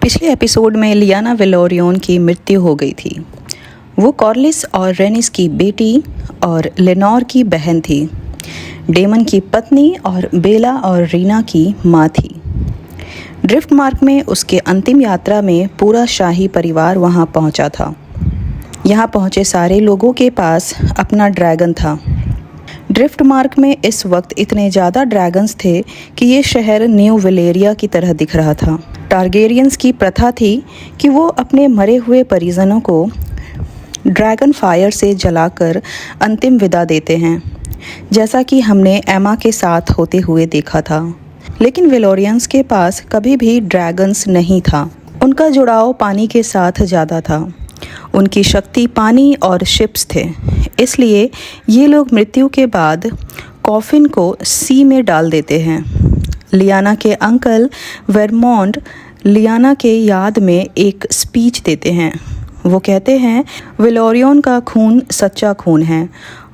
पिछले एपिसोड में लियाना वेलोरियन की मृत्यु हो गई थी। वो कॉर्लिस और रेनिस की बेटी और लेनोर की बहन थी, डेमन की पत्नी और बेला और रीना की माँ थी। ड्रिफ्टमार्क में उसके अंतिम यात्रा में पूरा शाही परिवार वहाँ पहुँचा था। यहाँ पहुँचे सारे लोगों के पास अपना ड्रैगन था। ड्रिफ्टमार्क में इस वक्त इतने ज़्यादा ड्रैगन्स थे कि ये शहर न्यू वेलेरिया की तरह दिख रहा था। टारगेरियंस की प्रथा थी कि वो अपने मरे हुए परिजनों को ड्रैगन फायर से जलाकर अंतिम विदा देते हैं, जैसा कि हमने एमा के साथ होते हुए देखा था। लेकिन वेलोरियंस के पास कभी भी ड्रैगन्स नहीं था। उनका जुड़ाव पानी के साथ ज़्यादा था। उनकी शक्ति पानी और शिप्स थे, इसलिए ये लोग मृत्यु के बाद कॉफिन को सी में डाल देते हैं। लियाना के अंकल वेरमॉन्ट लियाना के याद में एक स्पीच देते हैं। वो कहते हैं, वेलोरियन का खून सच्चा खून है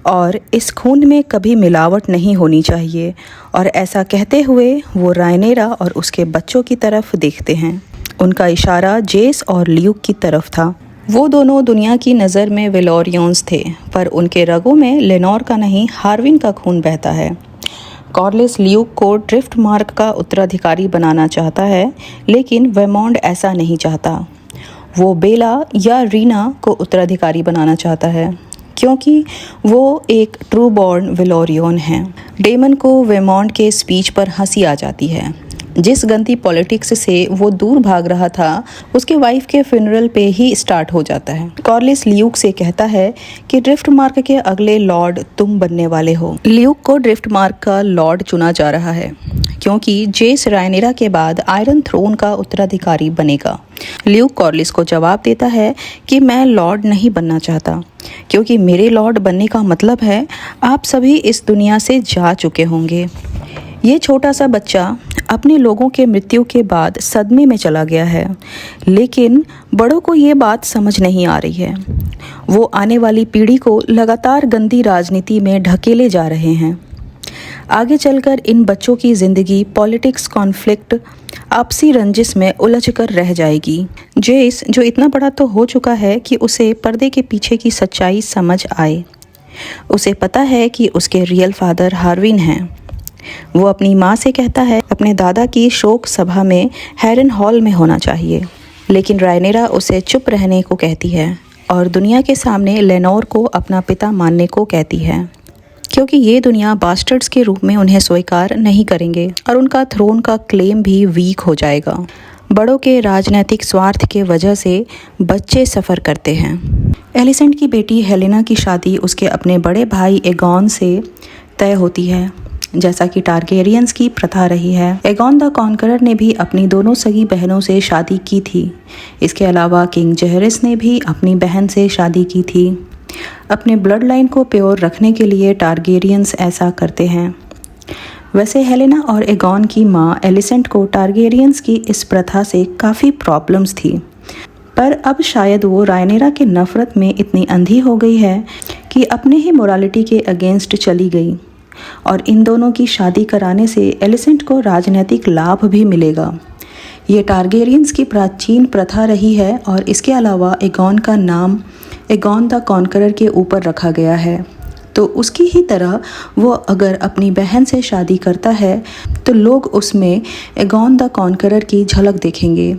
और इस खून में कभी मिलावट नहीं होनी चाहिए। और ऐसा कहते हुए वो रायनेरा और उसके बच्चों की तरफ देखते हैं। उनका इशारा जेस और ल्यूक की तरफ था। वो दोनों दुनिया की नज़र में वेलोरियंस थे, पर उनके रगों में लेनोर का नहीं हार्विन का खून बहता है। कॉर्लिस ल्यूक को ड्रिफ्टमार्क का उत्तराधिकारी बनाना चाहता है, लेकिन वेमॉन्ड ऐसा नहीं चाहता। वो बेला या रीना को उत्तराधिकारी बनाना चाहता है, क्योंकि वो एक ट्रू बॉर्न वेलोरियन है। डेमन को वेमॉन्ड के स्पीच पर हंसी आ जाती है। जिस गंदी पॉलिटिक्स से वो दूर भाग रहा था, उसके वाइफ के फ्यूनरल पे ही स्टार्ट हो जाता है। कॉर्लिस ल्यूक से कहता है कि ड्रिफ्टमार्क के अगले लॉर्ड तुम बनने वाले हो। ल्यूक को ड्रिफ्टमार्क का लॉर्ड चुना जा रहा है, क्योंकि जेस रायनेरा के बाद आयरन थ्रोन का उत्तराधिकारी बनेगा। ल्यूक कॉर्लिस को जवाब देता है कि मैं लॉर्ड नहीं बनना चाहता, क्योंकि मेरे लॉर्ड बनने का मतलब है आप सभी इस दुनिया से जा चुके होंगे। ये छोटा सा बच्चा अपने लोगों के मृत्यु के बाद सदमे में चला गया है, लेकिन बड़ों को ये बात समझ नहीं आ रही है। वो आने वाली पीढ़ी को लगातार गंदी राजनीति में ढकेले जा रहे हैं। आगे चलकर इन बच्चों की ज़िंदगी पॉलिटिक्स, कॉन्फ्लिक्ट, आपसी रंजिश में उलझ कर रह जाएगी। जेस, जो इतना बड़ा तो हो चुका है कि उसे पर्दे के पीछे की सच्चाई समझ आए। उसे पता है कि उसके रियल फादर हार्विन हैं। वो अपनी माँ से कहता है अपने दादा की शोक सभा में हेरन हॉल में होना चाहिए, लेकिन रायनेरा उसे चुप रहने को कहती है और दुनिया के सामने लेनोर को अपना पिता मानने को कहती है, क्योंकि ये दुनिया बास्टर्ड्स के रूप में उन्हें स्वीकार नहीं करेंगे और उनका थ्रोन का क्लेम भी वीक हो जाएगा। बड़ों के राजनीतिक स्वार्थ के वजह से बच्चे सफ़र करते हैं। एलिसेंट की बेटी हेलेना की शादी उसके अपने बड़े भाई एगॉन से तय होती है, जैसा कि टारगेरियंस की प्रथा रही है। एगॉन द कॉन्करर ने भी अपनी दोनों सगी बहनों से शादी की थी। इसके अलावा किंग जेहरिस ने भी अपनी बहन से शादी की थी। अपने ब्लड लाइन को प्योर रखने के लिए टारगेरियंस ऐसा करते हैं। वैसे हेलेना और एगॉन की माँ एलिसेंट को टारगेरियंस की इस प्रथा से काफ़ी प्रॉब्लम्स थी, पर अब शायद वो रायनेरा के नफ़रत में इतनी अंधी हो गई है कि अपने ही मोरालिटी के अगेंस्ट चली गई। और इन दोनों की शादी कराने से एलिसेंट को राजनीतिक लाभ भी मिलेगा। ये टारगेरियंस की प्राचीन प्रथा रही है और इसके अलावा एगॉन का नाम एगॉन द कॉन्करर के ऊपर रखा गया है। तो उसकी ही तरह वो अगर अपनी बहन से शादी करता है तो लोग उसमें एगॉन द कॉन्करर की झलक देखेंगे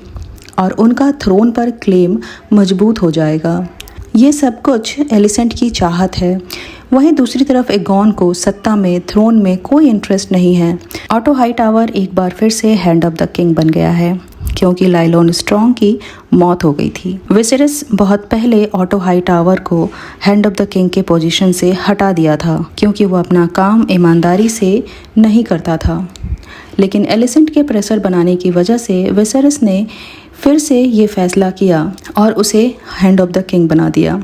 और उनका थ्रोन पर क्लेम मजबूत हो जाएगा। ये सब कुछ एलिसेंट की चाहत है। वहीं दूसरी तरफ एगॉन को सत्ता में, थ्रोन में कोई इंटरेस्ट नहीं है। ऑटो हाईटावर एक बार फिर से हैंड ऑफ द किंग बन गया है, क्योंकि लाइलोन स्ट्रॉन्ग की मौत हो गई थी। विसेरिस बहुत पहले ऑटो हाईटावर को हैंड ऑफ द किंग के पोजीशन से हटा दिया था, क्योंकि वो अपना काम ईमानदारी से नहीं करता था। लेकिन एलिसेंट के प्रेशर बनाने की वजह से विसेरिस ने फिर से ये फैसला किया और उसे हैंड ऑफ द किंग बना दिया।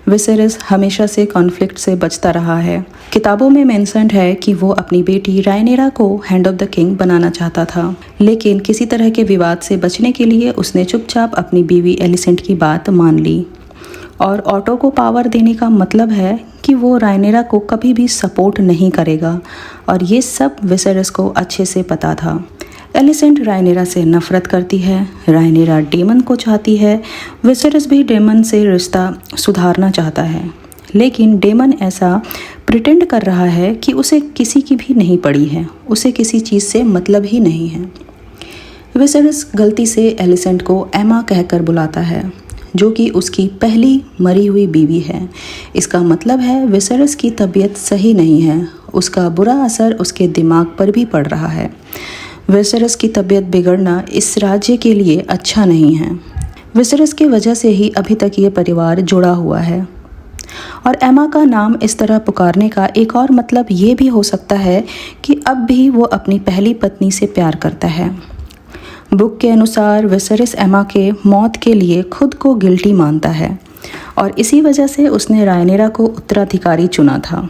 विसेरिस हमेशा से कॉन्फ्लिक्ट से बचता रहा है। किताबों में मेंशन्ड है कि वो अपनी बेटी रायनेरा को हैंड ऑफ द किंग बनाना चाहता था, लेकिन किसी तरह के विवाद से बचने के लिए उसने चुपचाप अपनी बीवी एलिसेंट की बात मान ली। और ऑटो को पावर देने का मतलब है कि वो रायनेरा को कभी भी सपोर्ट नहीं करेगा, और ये सब विसेरिस को अच्छे से पता था। एलिसेंट रायनेरा से नफरत करती है, रायनेरा डेमन को चाहती है, विसेरस भी डेमन से रिश्ता सुधारना चाहता है, लेकिन डेमन ऐसा प्रिटेंड कर रहा है कि उसे किसी की भी नहीं पड़ी है, उसे किसी चीज़ से मतलब ही नहीं है। विसेरस गलती से एलिसेंट को एमा कहकर बुलाता है, जो कि उसकी पहली मरी हुई बीवी है। इसका मतलब है विसेरस की तबीयत सही नहीं है, उसका बुरा असर उसके दिमाग पर भी पड़ रहा है। विसेरस की तबीयत बिगड़ना इस राज्य के लिए अच्छा नहीं है। विसेरस की वजह से ही अभी तक ये परिवार जुड़ा हुआ है। और एमा का नाम इस तरह पुकारने का एक और मतलब ये भी हो सकता है कि अब भी वो अपनी पहली पत्नी से प्यार करता है। बुक के अनुसार विसेरस एमा के मौत के लिए खुद को गिल्टी मानता है और इसी वजह से उसने रायनेरा को उत्तराधिकारी चुना था।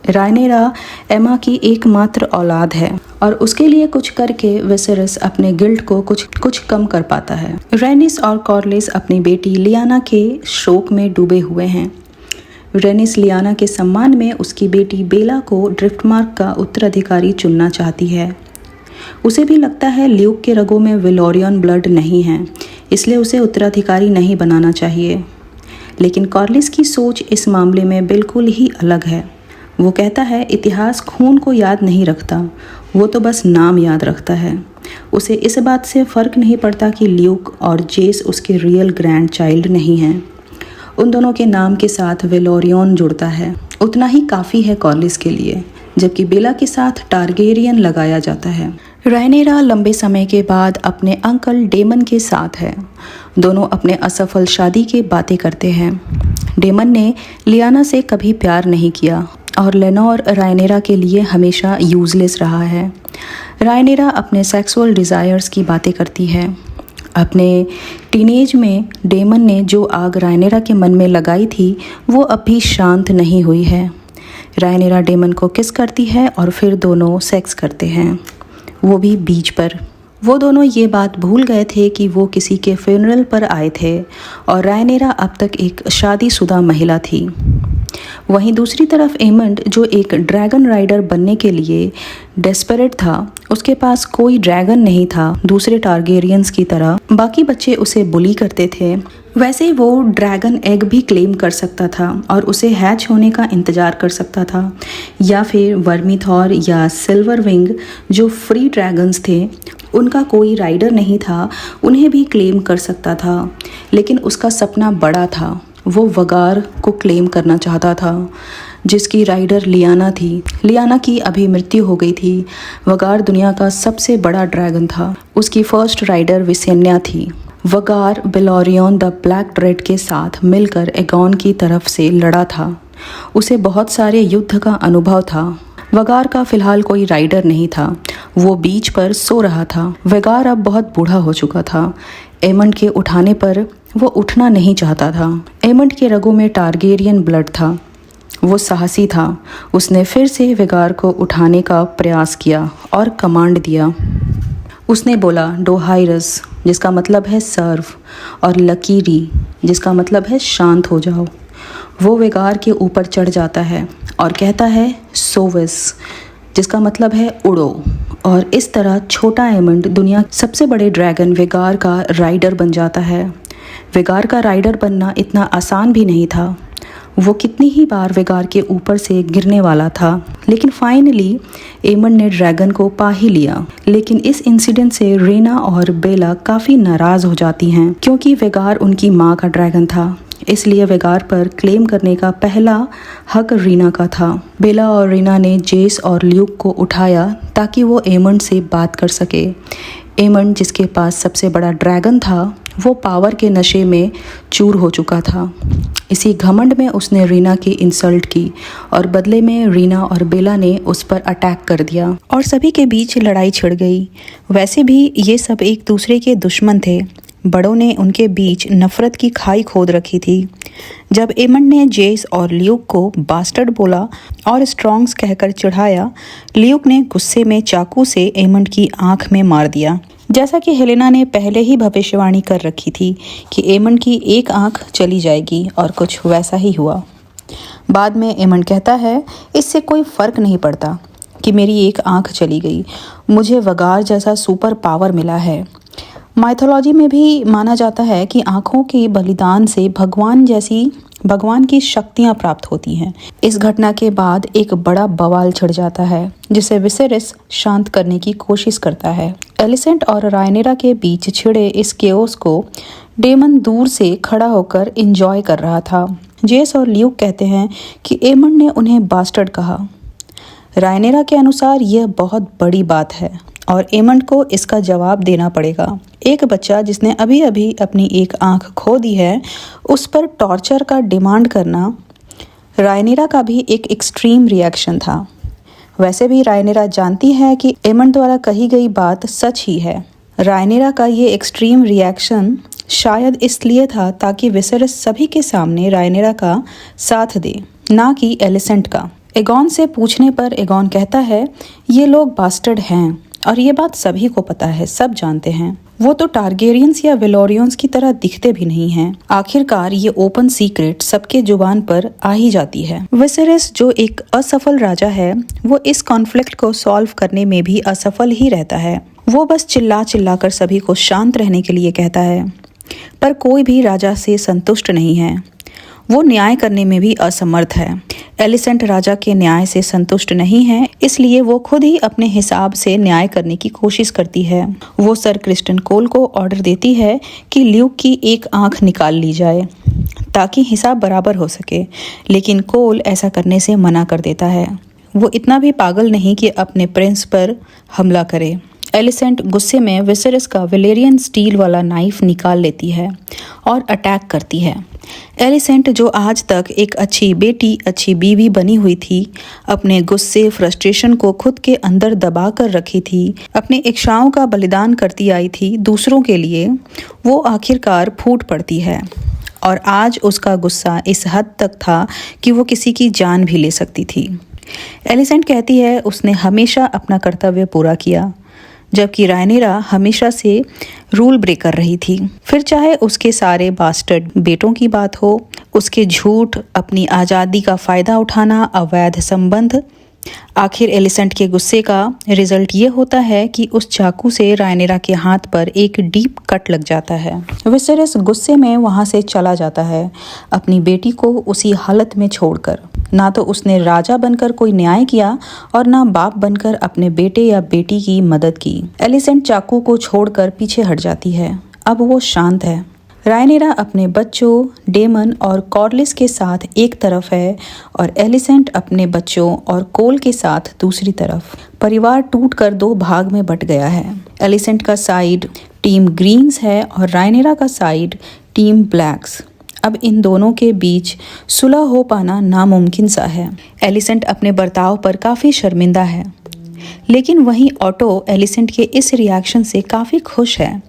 रायनेरा एमा की एकमात्र औलाद है और उसके लिए कुछ करके विसेरस अपने गिल्ट को कुछ कम कर पाता है। रेनिस और कॉर्लिस अपनी बेटी लियाना के शोक में डूबे हुए हैं। रेनिस लियाना के सम्मान में उसकी बेटी बेला को ड्रिफ्टमार्क का उत्तराधिकारी चुनना चाहती है। उसे भी लगता है ल्यूक के रगों में वेलोरियन ब्लड नहीं है, इसलिए उसे उत्तराधिकारी नहीं बनाना चाहिए। लेकिन कॉर्लिस की सोच इस मामले में बिल्कुल ही अलग है। वो कहता है इतिहास खून को याद नहीं रखता, वो तो बस नाम याद रखता है। उसे इस बात से फ़र्क नहीं पड़ता कि ल्यूक और जेस उसके रियल ग्रैंड चाइल्ड नहीं हैं। उन दोनों के नाम के साथ वेलोरियन जुड़ता है, उतना ही काफ़ी है कॉर्लिस के लिए, जबकि बेला के साथ टारगेरियन लगाया जाता है। रायनेरा लंबे समय के बाद अपने अंकल डेमन के साथ है। दोनों अपने असफल शादी की बातें करते हैं। डेमन ने लियाना से कभी प्यार नहीं किया और लेनोर रायनेरा के लिए हमेशा यूजलेस रहा है। रायनेरा अपने सेक्सुअल डिज़ायर्स की बातें करती है। अपने टीनेज में डेमन ने जो आग रायनेरा के मन में लगाई थी वो अब भी शांत नहीं हुई है। रायनेरा डेमन को किस करती है और फिर दोनों सेक्स करते हैं, वो भी बीच पर। वो दोनों ये बात भूल गए थे कि वो किसी के फ्यूनरल पर आए थे और रायनेरा अब तक एक शादीशुदा महिला थी। वहीं दूसरी तरफ एमंड, जो एक ड्रैगन राइडर बनने के लिए डेस्परेट था, उसके पास कोई ड्रैगन नहीं था। दूसरे टारगेरियंस की तरह बाकी बच्चे उसे बुली करते थे, वैसे वो ड्रैगन एग भी क्लेम कर सकता था और उसे हैच होने का इंतज़ार कर सकता था, या फिर वर्मीथॉर या सिल्वर विंग जो फ्री ड्रैगन्स थे, उनका कोई राइडर नहीं था, उन्हें भी क्लेम कर सकता था। लेकिन उसका सपना बड़ा था, वो वगार को क्लेम करना चाहता था, जिसकी राइडर लियाना थी। लियाना की अभी मृत्यु हो गई थी। वगार दुनिया का सबसे बड़ा ड्रैगन था। उसकी फर्स्ट राइडर विसेन्या थी। वगार बेलोरियन द ब्लैक ड्रेड के साथ मिलकर एगॉन की तरफ से लड़ा था। उसे बहुत सारे युद्ध का अनुभव था। वगार का फिलहाल कोई राइडर नहीं था, वो बीच पर सो रहा था। वगार अब बहुत बूढ़ा हो चुका था। एमंड के उठाने पर वो उठना नहीं चाहता था। एमंड के रगों में टारगेरियन ब्लड था, वो साहसी था। उसने फिर से वगार को उठाने का प्रयास किया और कमांड दिया। उसने बोला डोहाइरस, जिसका मतलब है सर्व, और लकीरी, जिसका मतलब है शांत हो जाओ। वो वेगार के ऊपर चढ़ जाता है और कहता है सोविस, जिसका मतलब है उड़ो। और इस तरह छोटा एमंड दुनिया सबसे बड़े ड्रैगन वेगार का राइडर बन जाता है। वेगार का राइडर बनना इतना आसान भी नहीं था। वो कितनी ही बार वेगार के ऊपर से गिरने वाला था, लेकिन फाइनली एमंड ने ड्रैगन को पा ही लिया। लेकिन इस इंसिडेंट से रेना और बेला काफ़ी नाराज़ हो जाती हैं, क्योंकि वेगार उनकी माँ का ड्रैगन था। इसलिए वेगार पर क्लेम करने का पहला हक रीना का था। बेला और रीना ने जेस और ल्यूक को उठाया ताकि वो एमंड से बात कर सके। एमंड, जिसके पास सबसे बड़ा ड्रैगन था, वो पावर के नशे में चूर हो चुका था। इसी घमंड में उसने रीना की इंसल्ट की और बदले में रीना और बेला ने उस पर अटैक कर दिया और सभी के बीच लड़ाई छिड़ गई। वैसे भी ये सब एक दूसरे के दुश्मन थे। बड़ों ने उनके बीच नफरत की खाई खोद रखी थी। जब एमंड ने जेस और ल्यूक को बास्टर्ड बोला और स्ट्रॉन्ग्स कहकर चिढ़ाया, ल्यूक ने गुस्से में चाकू से एमंड की आंख में मार दिया। जैसा कि हेलेना ने पहले ही भविष्यवाणी कर रखी थी कि एमंड की एक आंख चली जाएगी, और कुछ वैसा ही हुआ। बाद में एमंड कहता है इससे कोई फर्क नहीं पड़ता, कि मेरी एक आंख चली गई, मुझे वगार जैसा सुपर पावर मिला है। माइथोलॉजी में भी माना जाता है कि आंखों के बलिदान से भगवान की शक्तियां प्राप्त होती हैं। इस घटना के बाद एक बड़ा बवाल छिड़ जाता है जिसे विसेरिस शांत करने की कोशिश करता है। एलिसेंट और रायनेरा के बीच छिड़े इस केओस को डेमन दूर से खड़ा होकर एंजॉय कर रहा था। जेस और ल्यूक कहते हैं कि एमंड ने उन्हें बास्टर्ड कहा। रायनेरा के अनुसार यह बहुत बड़ी बात है और एमंड को इसका जवाब देना पड़ेगा। एक बच्चा जिसने अभी अभी अपनी एक आंख खो दी है, उस पर टॉर्चर का डिमांड करना रायनेरा का भी एक एक्सट्रीम रिएक्शन था। वैसे भी रायनेरा जानती है कि एमंड द्वारा कही गई बात सच ही है। रायनेरा का ये एक्सट्रीम रिएक्शन शायद इसलिए था ताकि विसेरिस सभी के सामने रायनेरा का साथ दे, ना कि एलिसेंट का। एगॉन से पूछने पर एगॉन कहता है ये लोग बास्टर्ड हैं और ये बात सभी को पता है, सब जानते हैं। वो तो टारगेरियंस या वेलोरियंस की तरह दिखते भी नहीं हैं। आखिरकार ये ओपन सीक्रेट सबके जुबान पर आ ही जाती है। विसेरिस जो एक असफल राजा है, वो इस कॉन्फ्लिक्ट को सॉल्व करने में भी असफल ही रहता है। वो बस चिल्ला चिल्ला कर सभी को शांत रहने के लिए कहता है, पर कोई भी राजा से संतुष्ट नहीं है। वो न्याय करने में भी असमर्थ है। एलिसेंट राजा के न्याय से संतुष्ट नहीं है, इसलिए वो खुद ही अपने हिसाब से न्याय करने की कोशिश करती है। वो सर क्रिस्टन कोल को ऑर्डर देती है कि ल्यूक की एक आंख निकाल ली जाए ताकि हिसाब बराबर हो सके, लेकिन कोल ऐसा करने से मना कर देता है। वो इतना भी पागल नहीं कि अपने प्रिंस पर हमला करे। एलिसेंट गुस्से में विसेरिस का वेलेरियन स्टील वाला नाइफ निकाल लेती है और अटैक करती है। एलिसेंट जो आज तक एक अच्छी बेटी, अच्छी बीवी बनी हुई थी, अपने गुस्से, फ्रस्ट्रेशन को खुद के अंदर दबा कर रखी थी, अपने इच्छाओं का बलिदान करती आई थी दूसरों के लिए, वो आखिरकार फूट पड़ती है। और आज उसका गुस्सा इस हद तक था कि वो किसी की जान भी ले सकती थी। एलिसेंट कहती है उसने हमेशा अपना कर्तव्य पूरा किया, जबकि रायनेरा हमेशा से रूल ब्रेकर रही थी। फिर चाहे उसके सारे बास्टर्ड बेटों की बात हो, उसके झूठ, अपनी आज़ादी का फ़ायदा उठाना, अवैध संबंध, आखिर एलिसेंट के गुस्से का रिजल्ट ये होता है कि उस चाकू से रायनेरा के हाथ पर एक डीप कट लग जाता है। विसेरिस गुस्से में वहाँ से चला जाता है, अपनी बेटी को उसी हालत में छोड़कर। ना तो उसने राजा बनकर कोई न्याय किया और ना बाप बनकर अपने बेटे या बेटी की मदद की। एलिसेंट चाकू को छोड़कर पीछे हट जाती है। अब वो शांत है। रायनेरा अपने बच्चों, डेमन और कॉर्लिस के साथ एक तरफ है और एलिसेंट अपने बच्चों और कोल के साथ दूसरी तरफ। परिवार टूटकर दो भाग में बट गया है। एलिसेंट का साइड टीम ग्रीन्स है और रायनेरा का साइड टीम ब्लैक्स। अब इन दोनों के बीच सुलह हो पाना नामुमकिन सा है। एलिसेंट अपने बर्ताव पर काफ़ी शर्मिंदा है, लेकिन वहीं ऑटो एलिसेंट के इस रिएक्शन से काफ़ी खुश है।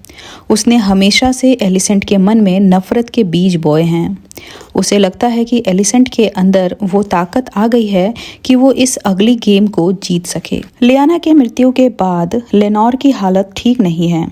उसने हमेशा से एलिसेंट के मन में नफरत के बीज बोए हैं। उसे लगता है कि एलिसेंट के अंदर वो ताकत आ गई है कि वो इस अगली गेम को जीत सके। लियाना के मृत्यु के बाद लेनोर की हालत ठीक नहीं है।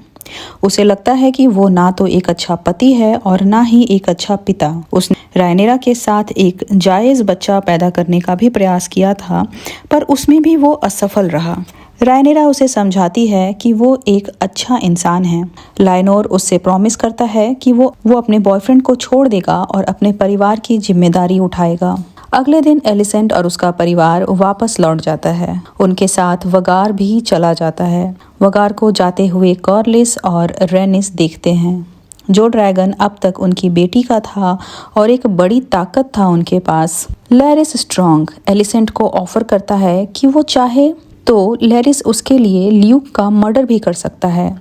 उसे लगता है कि वो ना तो एक अच्छा पति है और ना ही एक अच्छा पिता। उसने रायनेरा के साथ एक जायज़ बच्चा पैदा करने का भी प्रयास किया था, पर उसमें भी वो असफल रहा। रायनेरा उसे समझाती है कि वो एक अच्छा इंसान है। लाइनोर उससे प्रॉमिस करता है कि वो अपने बॉयफ्रेंड को छोड़ देगा और अपने परिवार की जिम्मेदारी उठाएगा। अगले दिन एलिसेंट और उसका परिवार वापस लौट जाता है। उनके साथ वगार भी चला जाता है। वगार को जाते हुए कॉर्लिस और रेनिस देखते हैं। जो ड्रैगन अब तक उनकी बेटी का था और एक बड़ी ताकत था उनके पास। लैरिस स्ट्रॉन्ग एलिसेंट को ऑफर करता है कि वो चाहे तो लैरिस उसके लिए ल्यूक का मर्डर भी कर सकता है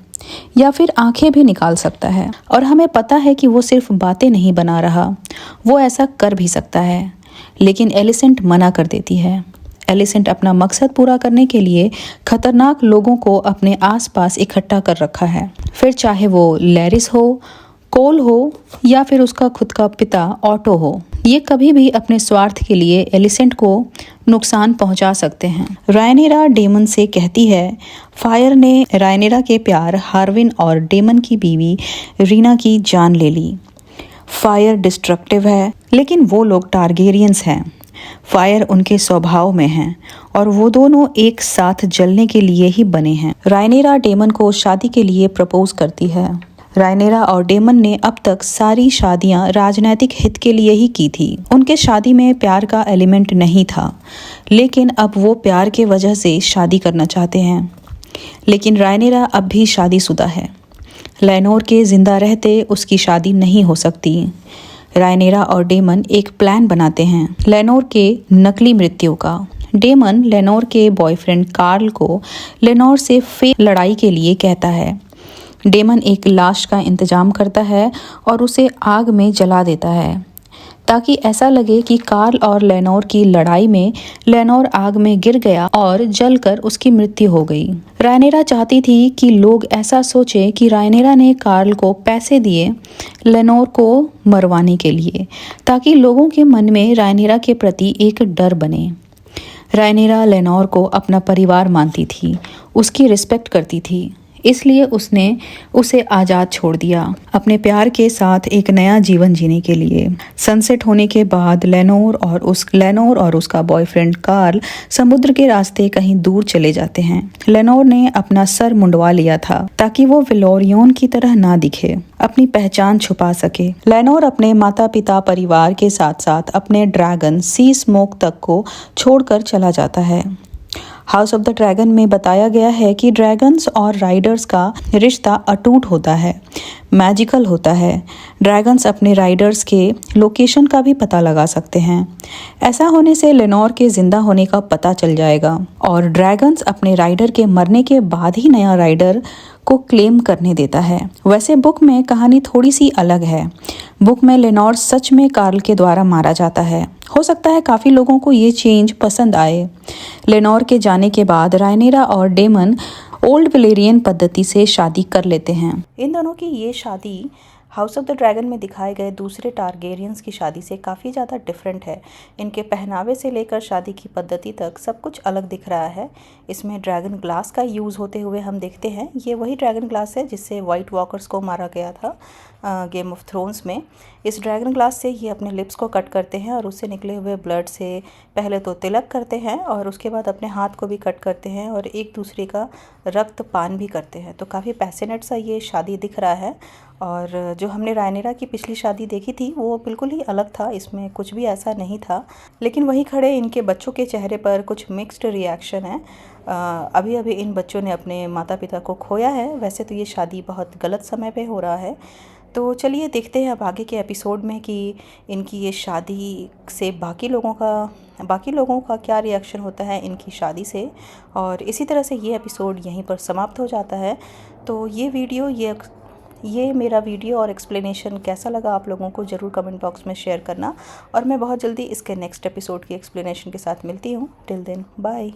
या फिर आंखें भी निकाल सकता है। और हमें पता है कि वो सिर्फ बातें नहीं बना रहा, वो ऐसा कर भी सकता है। लेकिन एलिसेंट मना कर देती है। एलिसेंट अपना मकसद पूरा करने के लिए खतरनाक लोगों को अपने आसपास इकट्ठा कर रखा है, फिर चाहे वो लैरिस हो, कोल हो या फिर उसका खुद का पिता ऑटो हो। ये कभी भी अपने स्वार्थ के लिए एलिसेंट को नुकसान पहुंचा सकते हैं। रायनेरा डेमन से कहती है फायर ने रायनेरा के प्यार हार्विन और डेमन की बीवी रीना की जान ले ली। फायर डिस्ट्रक्टिव है, लेकिन वो लोग टारगेरियंस हैं। फायर उनके स्वभाव में है और वो दोनों एक साथ जलने के लिए ही बने हैं। रायनेरा डेमन को शादी के लिए प्रपोज करती है। रायनेरा और डेमन ने अब तक सारी शादियां राजनैतिक हित के लिए ही की थी। उनके शादी में प्यार का एलिमेंट नहीं था, लेकिन अब वो प्यार के वजह से शादी करना चाहते हैं। लेकिन रायनेरा अब भी शादीशुदा है। लेनोर के जिंदा रहते उसकी शादी नहीं हो सकती। रायनेरा और डेमन एक प्लान बनाते हैं लेनोर के नकली मृत्यु का। डेमन लेनोर के बॉयफ्रेंड कार्ल को लेनोर से फेक लड़ाई के लिए कहता है। डेमन एक लाश का इंतजाम करता है और उसे आग में जला देता है ताकि ऐसा लगे कि कार्ल और लेनोर की लड़ाई में लेनोर आग में गिर गया और जलकर उसकी मृत्यु हो गई। रायनेरा चाहती थी कि लोग ऐसा सोचें कि रायनेरा ने कार्ल को पैसे दिए लेनोर को मरवाने के लिए, ताकि लोगों के मन में रायनेरा के प्रति एक डर बने। रायनेरा लेनोर को अपना परिवार मानती थी, उसकी रिस्पेक्ट करती थी, इसलिए उसने उसे आज़ाद छोड़ दिया अपने प्यार के साथ एक नया जीवन जीने के लिए। सनसेट होने के बाद लेनोर और उसका बॉयफ्रेंड कार्ल समुद्र के रास्ते कहीं दूर चले जाते हैं। लेनोर ने अपना सर मुंडवा लिया था ताकि वो वेलोरियन की तरह ना दिखे, अपनी पहचान छुपा सके। लेनोर अपने माता पिता परिवार के साथ साथ अपने ड्रैगन सी स्मोक तक को छोड़कर चला जाता है। हाउस ऑफ द ड्रैगन में बताया गया है कि ड्रैगन्स और राइडर्स का रिश्ता अटूट होता है, मैजिकल होता है। ड्रैगन्स अपने राइडर्स के लोकेशन का भी पता लगा सकते हैं। ऐसा होने से लेनोर के जिंदा होने का पता चल जाएगा और ड्रैगन्स अपने राइडर के मरने के बाद ही नया राइडर को क्लेम करने देता है। वैसे बुक में कहानी थोड़ी सी अलग है। बुक में लेनोर सच में कार्ल के द्वारा मारा जाता है। हो सकता है काफ़ी लोगों को ये चेंज पसंद आए। लेनोर के जाने के बाद रायनेरा और डेमन ओल्ड वेलेरियन पद्धति से शादी कर लेते हैं। इन दोनों की ये शादी हाउस ऑफ द ड्रैगन में दिखाए गए दूसरे टारगेरियंस की शादी से काफ़ी ज़्यादा डिफरेंट है। इनके पहनावे से लेकर शादी की पद्धति तक सब कुछ अलग दिख रहा है। इसमें ड्रैगन ग्लास का यूज़ होते हुए हम देखते हैं। ये वही ड्रैगन ग्लास है जिससे वाइट वॉकर्स को मारा गया था गेम ऑफ थ्रोन्स में। इस ड्रैगन ग्लास से ये अपने लिप्स को कट करते हैं और उससे निकले हुए ब्लड से पहले तो तिलक करते हैं और उसके बाद अपने हाथ को भी कट करते हैं और एक दूसरे का रक्त पान भी करते हैं। तो काफ़ी पैशनेट सा ये शादी दिख रहा है। और जो हमने रायनेरा की पिछली शादी देखी थी वो बिल्कुल ही अलग था, इसमें कुछ भी ऐसा नहीं था। लेकिन वहीं खड़े इनके बच्चों के चेहरे पर कुछ मिक्स्ड रिएक्शन है। अभी अभी इन बच्चों ने अपने माता पिता को खोया है। वैसे तो ये शादी बहुत गलत समय पे हो रहा है। तो चलिए देखते हैं अब आगे के एपिसोड में कि इनकी ये शादी से बाकी लोगों का क्या रिएक्शन होता है इनकी शादी से। और इसी तरह से ये एपिसोड यहीं पर समाप्त हो जाता है। तो ये मेरा वीडियो और एक्सप्लेनेशन कैसा लगा आप लोगों को ज़रूर कमेंट बॉक्स में शेयर करना। और मैं बहुत जल्दी इसके नेक्स्ट एपिसोड की एक्सप्लेनेशन के साथ मिलती हूँ। Till then bye.